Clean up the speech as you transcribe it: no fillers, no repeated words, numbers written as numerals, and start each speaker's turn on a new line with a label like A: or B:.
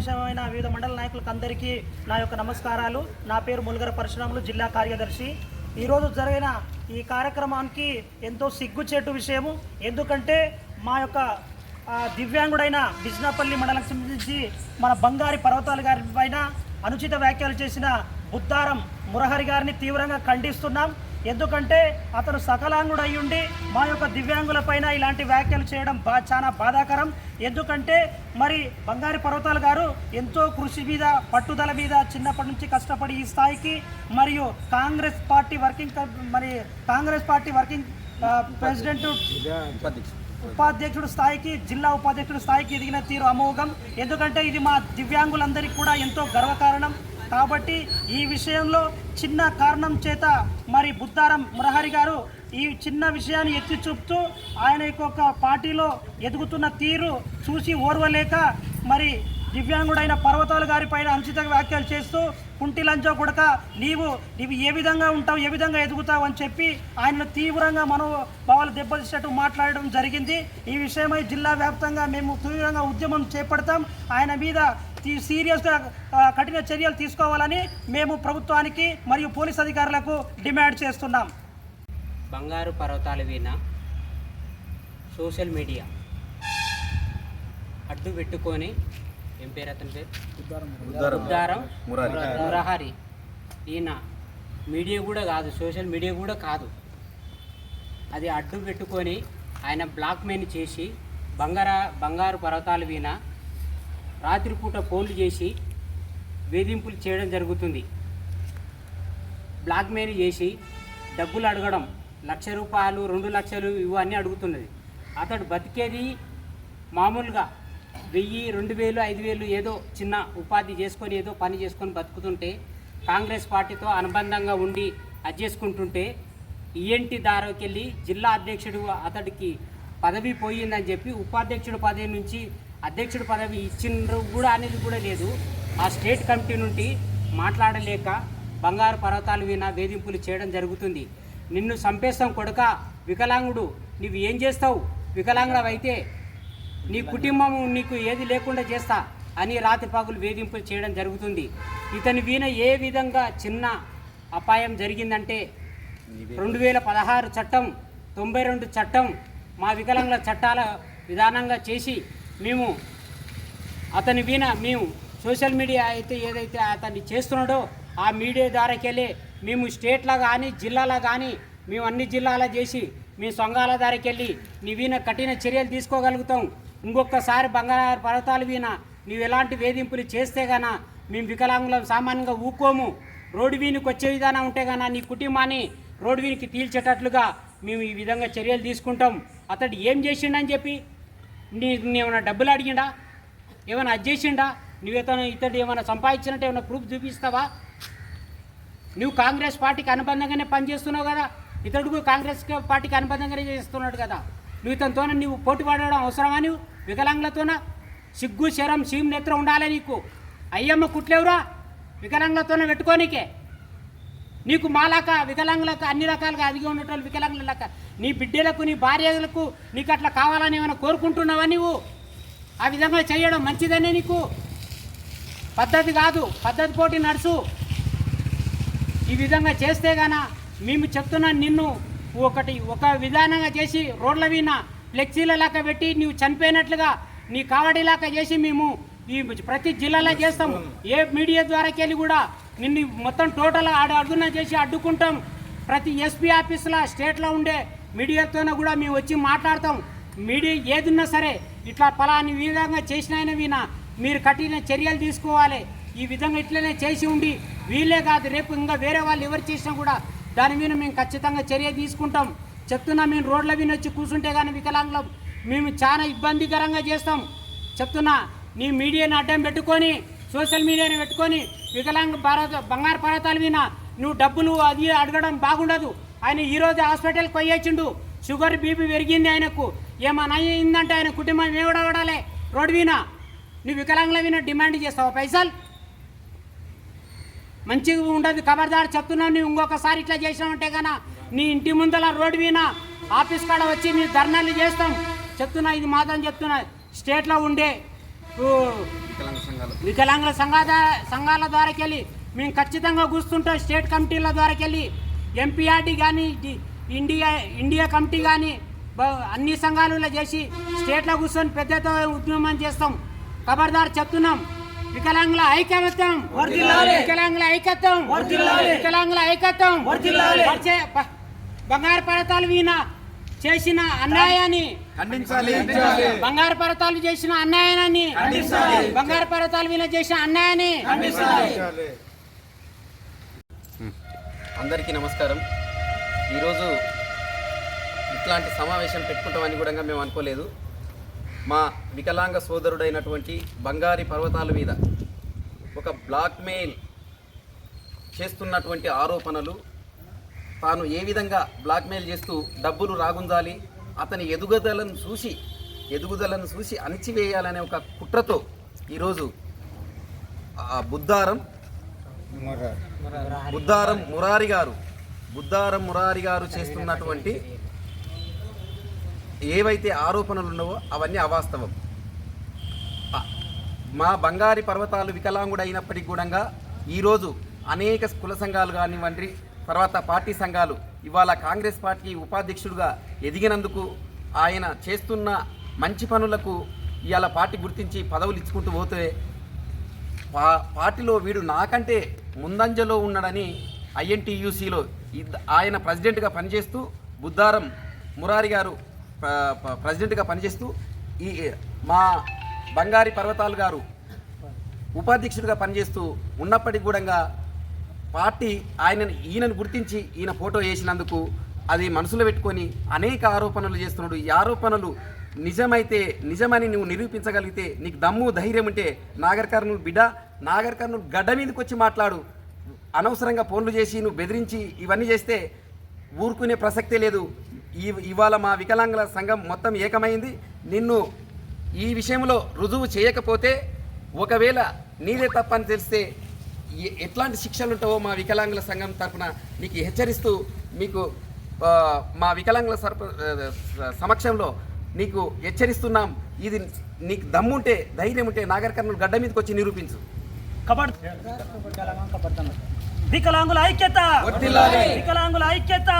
A: సమావేశమైన వివిధ మండల నాయకులకు అందరికీ నా యొక్క నమస్కారాలు. నా పేరు ములుగర పరశురాములు, జిల్లా కార్యదర్శి. ఈరోజు జరిగిన ఈ కార్యక్రమానికి ఎంతో సిగ్గుచేటు విషయము. ఎందుకంటే మా యొక్క దివ్యాంగుడైన బిజ్నాపల్లి మండలం సంబంధించి మన బంగారి పర్వతాలు గారి పైన అనుచిత వ్యాఖ్యలు చేసిన బుద్దారం మురహరి గారిని తీవ్రంగా ఖండిస్తున్నాం. ఎందుకంటే అతను సకలాంగుడు అయ్యుండి మా యొక్క దివ్యాంగుల పైన ఇలాంటి వ్యాఖ్యలు చేయడం చాలా బాధాకరం. ఎందుకంటే మరి బంగారి పర్వతాలు గారు ఎంతో కృషి మీద, పట్టుదల మీద చిన్నప్పటి నుంచి కష్టపడి ఈ స్థాయికి మరియు కాంగ్రెస్ పార్టీ వర్కింగ్ ప్రెసిడెంట్ ఉపాధ్యక్షుడు స్థాయికి, జిల్లా ఉపాధ్యక్షుడు స్థాయికి ఎదిగిన తీరు అమోఘం. ఎందుకంటే ఇది మా దివ్యాంగులందరికీ కూడా ఎంతో గర్వకారణం. కాబట్టి ఈ విషయంలో చిన్న కారణం చేత మరి బుద్దారం మురహరి గారు ఈ చిన్న విషయాన్ని ఎత్తి చూపుతూ ఆయన యొక్క పార్టీలో ఎదుగుతున్న తీరు చూసి ఓర్వలేక మరి దివ్యాంగుడైన పర్వతాలు గారి పైన అనుచిత వ్యాఖ్యలు చేస్తూ కుంటి లంచో కొడక నీవు ఏ విధంగా ఉంటావు, ఏ విధంగా ఎదుగుతావు అని చెప్పి ఆయనను తీవ్రంగా మనోభావాలు దెబ్బతీసేట్టు మాట్లాడడం జరిగింది. ఈ విషయమై జిల్లా వ్యాప్తంగా మేము తీవ్రంగా ఉద్యమం చేపడతాం. ఆయన మీద సీరియస్గా కఠిన చర్యలు తీసుకోవాలని మేము ప్రభుత్వానికి మరియు పోలీస్ అధికారులకు డిమాండ్ చేస్తున్నాం.
B: బంగారు పర్వతాల వీణ సోషల్ మీడియా అడ్డు పెట్టుకొని, ఏం పేరు అతని పేరు, బుద్దారం మురహరి, ఈయన మీడియా కూడా కాదు, సోషల్ మీడియా కూడా కాదు, అది అడ్డు పెట్టుకొని ఆయన బ్లాక్మెయిల్ చేసి బంగారు పర్వతాల వీణ రాత్రిపూట ఫోన్లు చేసి వేధింపులు చేయడం జరుగుతుంది. బ్లాక్మెయిల్ చేసి డబ్బులు అడగడం, 1,00,000 రూపాయలు, 2 లక్షలు ఇవన్నీ అడుగుతున్నది. అతడు బతికేది మామూలుగా 1000, 2000, 5000 ఏదో చిన్న ఉపాధి చేసుకొని ఏదో పని చేసుకొని బతుకుతుంటే, కాంగ్రెస్ పార్టీతో అనుబంధంగా ఉండి అది చేసుకుంటుంటే ఈఎన్టీ దారాకి వెళ్ళి జిల్లా అధ్యక్షుడు అతడికి పదవి పోయిందని చెప్పి ఉపాధ్యక్షుడు పదవి నుంచి అధ్యక్షుడు పదవి ఇచ్చిండ్రు కూడా అనేది కూడా లేదు. ఆ స్టేట్ కమిటీ నుండి మాట్లాడలేక బంగారు పర్వతాలు వీణ వేధింపులు చేయడం జరుగుతుంది. నిన్ను చంపేస్తాం కొడుక, వికలాంగుడు, నీవు ఏం చేస్తావు, వికలాంగుడు అయితే నీ కుటుంబం నీకు ఏది లేకుండా చేస్తా అని రాత్రి పగులు వేధింపులు చేయడం జరుగుతుంది. ఇతని వీణ ఏ విధంగా చిన్న అపాయం జరిగిందంటే 2016 చట్టం, 92 చట్టం, మా వికలాంగుల చట్టాల విధానంగా చేసి మేము అతని వీణ మేము సోషల్ మీడియా అయితే ఏదైతే అతన్ని చేస్తున్నాడో ఆ మీడియా ద్వారాకెళ్ళి మేము స్టేట్లో కానీ జిల్లాలో కానీ మేము అన్ని జిల్లాలో చేసి మీ సంఘాల ద్వారాకెళ్ళి నీ వీణ కఠిన చర్యలు తీసుకోగలుగుతాం. ఇంకొకసారి బంగారు పర్వతాల వీణ నీవు ఎలాంటి వేధింపులు చేస్తే గానా మేము వికలాంగులం సామాన్యంగా ఊకోము. రోడ్డు వీనికి వచ్చే విధానం ఉంటే గానా నీ కుటుంబాన్ని రోడ్డు వీనికి తీల్చేటట్లుగా మేము ఈ విధంగా చర్యలు తీసుకుంటాం. అతడు ఏం చేసిండని చెప్పి ఏమైనా డబ్బులు అడిగిండా, ఏమైనా అది చేసిండా, ఇతడు ఏమైనా సంపాదించినట్టు ఏమైనా ప్రూఫ్ చూపిస్తావా? నువ్వు కాంగ్రెస్ పార్టీకి అనుబంధంగానే పనిచేస్తున్నావు కదా, ఇతడు కాంగ్రెస్ పార్టీకి అనుబంధంగానే చేస్తున్నాడు కదా, నువ్వు ఇతనితో నువ్వు పోటీ పడడం అవసరమా? నువ్వు వికలాంగులతోన సిగ్గు శరం సీమ్ నేత్రం ఉండాలి నీకు. అయ్యమ్మ కుట్లేవురా వికలాంగులతోనే పెట్టుకోనికే. నీకు మాలాక వికలాంగులకు అన్ని రకాలుగా అదిగి ఉన్నటువంటి వికలాంగులక నీ బిడ్డలకు, నీ భార్యలకు నీకు అట్లా కావాలని ఏమైనా కోరుకుంటున్నావా? నువ్వు ఆ విధంగా చేయడం మంచిదనే నీకు పద్ధతి కాదు, పద్ధతి పోటీ నడుసు. ఈ విధంగా చేస్తే గాన మేము చెప్తున్నాను, నిన్ను ఒక విధానంగా చేసి రోడ్ల వీణ ఫ్లెక్సీల లాగా పెట్టి నీవు చనిపోయినట్లుగా నీ కావడిలాగా చేసి మేము ఈ ప్రతి జిల్లాలో చేస్తాం. ఏ మీడియా ద్వారాకెళ్ళి కూడా నిన్ను మొత్తం టోటల్ అడుగున చేసి అడ్డుకుంటాం. ప్రతి ఎస్పీ ఆఫీసులో స్టేట్లో ఉండే మీడియాతోనే కూడా మేము వచ్చి మాట్లాడతాం. మీడియా ఏదున్నా సరే ఇట్లా పలాని విధంగా చేసిన ఆయన వీణ మీరు కఠిన చర్యలు తీసుకోవాలి. ఈ విధంగా ఇట్లనే చేసి ఉండి వీళ్ళే కాదు, రేపు ఇంకా వేరే వాళ్ళు ఎవరు చేసినా కూడా దాని మీద మేము ఖచ్చితంగా చర్య తీసుకుంటాం. చెప్తున్నా, మేము రోడ్ల మీద వచ్చి కూర్చుంటే కానీ వికలాంగులం మేము చాలా ఇబ్బందికరంగా చేస్తాం. చెప్తున్నా, నీ మీడియాని అడ్డం పెట్టుకొని, సోషల్ మీడియాని పెట్టుకొని బంగారు పర్వతాల మీద నువ్వు డబ్బులు అది అడగడం బాగుండదు. ఆయన ఈరోజు హాస్పిటల్కి పోయొచ్చిండు, షుగర్ బీపీ పెరిగింది ఆయనకు, ఏమన్నా అయిందంటే ఆయన కుటుంబం ఏమడవడాలి రోడ్డు వీణ. నువ్వు వికలాంగుల వీణ డిమాండ్ చేస్తావా పైసలు? మంచిగా ఉండదు. ఖబర్దార్ చెప్తున్నావు, నువ్వు ఇంకొకసారి ఇట్లా చేసినావంటే కన్నా నీ ఇంటి ముందల రోడ్డు వీణ ఆఫీస్ కాడ వచ్చి నీ ధర్నాలు చేస్తాం. చెప్తున్నా, ఇది మాత్రం చెప్తున్నా. స్టేట్లో ఉండే వికలాంగుల సంఘాల ద్వారాకి వెళ్ళి మేము ఖచ్చితంగా కూర్చుంటాం. స్టేట్ కమిటీల ద్వారాకి వెళ్ళి ఎంపీఆర్డీ కానీ ఇండియా కమిటీ కానీ అన్ని సంఘాలలో చేసి స్టేట్లో కూర్చొని పెద్ద ఉద్యమం చేస్తాం. ఖబర్దార్ చెప్తున్నాం, వికలాంగుల ఐకమత్యం, వికలాంగుల ఐకత్వం, వికలాంగుల ఐకత్వం. బంగారు పర్వతాలు వీణ చేసిన అన్యాయాన్ని
C: ఖండించాలి.
B: బంగారు పర్వతాలు చేసిన అన్యాయాన్ని బంగారు పర్వతాలు వీణ చేసిన అన్యాయాన్ని
C: అందరికీ నమస్కారం. ఈరోజు ఇట్లాంటి సమావేశం పెట్టుకుంటామని కూడా మేము అనుకోలేదు. మా వికలాంగ సోదరుడైనటువంటి బంగారి పర్వతాల మీద ఒక బ్లాక్మెయిల్ చేస్తున్నటువంటి ఆరోపణలు, తాను ఏ విధంగా బ్లాక్మెయిల్ చేస్తూ డబ్బులు రాగుంజాలి, అతని ఎదుగుదలను చూసి అణిచివేయాలనే ఒక కుట్రతో ఈరోజు బుద్దారం మురారి గారు చేస్తున్నటువంటి ఏవైతే ఆరోపణలు ఉన్నావో అవన్నీ అవాస్తవం. మా బంగారి పర్వతాలు వికలాంగుడు అయినప్పటికీ కూడా ఈరోజు అనేక కుల సంఘాలు కానివ్వండి, తర్వాత పార్టీ సంఘాలు ఇవాళ కాంగ్రెస్ పార్టీ ఉపాధ్యక్షుడిగా ఎదిగినందుకు ఆయన చేస్తున్న మంచి పనులకు ఇవాళ పార్టీ గుర్తించి పదవులు ఇచ్చుకుంటూ పోతే పార్టీలో వీడు నాకంటే ముందంజలో ఉన్నాడని INTUCలో ఆయన ప్రెసిడెంట్గా పనిచేస్తూ, బుద్దారం మురారి గారు ప్రెసిడెంట్గా పనిచేస్తూ, ఈ మా బంగారి పర్వతాలు గారు ఉపాధ్యక్షుడిగా పనిచేస్తూ ఉన్నప్పటికీ కూడా పార్టీ ఈయనను గుర్తించి ఈయన ఫోటో వేసినందుకు అది మనసులో పెట్టుకొని అనేక ఆరోపణలు చేస్తున్నాడు. ఈ ఆరోపణలు నిజమని నువ్వు నిరూపించగలిగితే, నీకు దమ్ము ధైర్యం ఉంటే నాగర్ కర్నూలు గడ్డ మీదకి వచ్చి మాట్లాడు. అనవసరంగా ఫోన్లు చేసి నువ్వు బెదిరించి ఇవన్నీ చేస్తే ఊరుకునే ప్రసక్తే లేదు. ఇవాళ మా వికలాంగుల సంఘం మొత్తం ఏకమైంది. నిన్ను ఈ విషయంలో రుజువు చేయకపోతే, ఒకవేళ నీదే తప్పని తెలిస్తే ఎట్లాంటి శిక్షలు ఉంటావో మా వికలాంగుల సంఘం తరఫున నీకు హెచ్చరిస్తూ, మీకు మా వికలాంగుల సమక్షంలో నీకు హెచ్చరిస్తున్నాం. ఇది నీకు దమ్ముంటే ధైర్యం ఉంటే నాగర్ కర్నూలు గడ్డ మీదకి వచ్చి నిరూపించు.
A: వికలాంగుల ఐక్యత, వికలాంగుల ఐక్యత.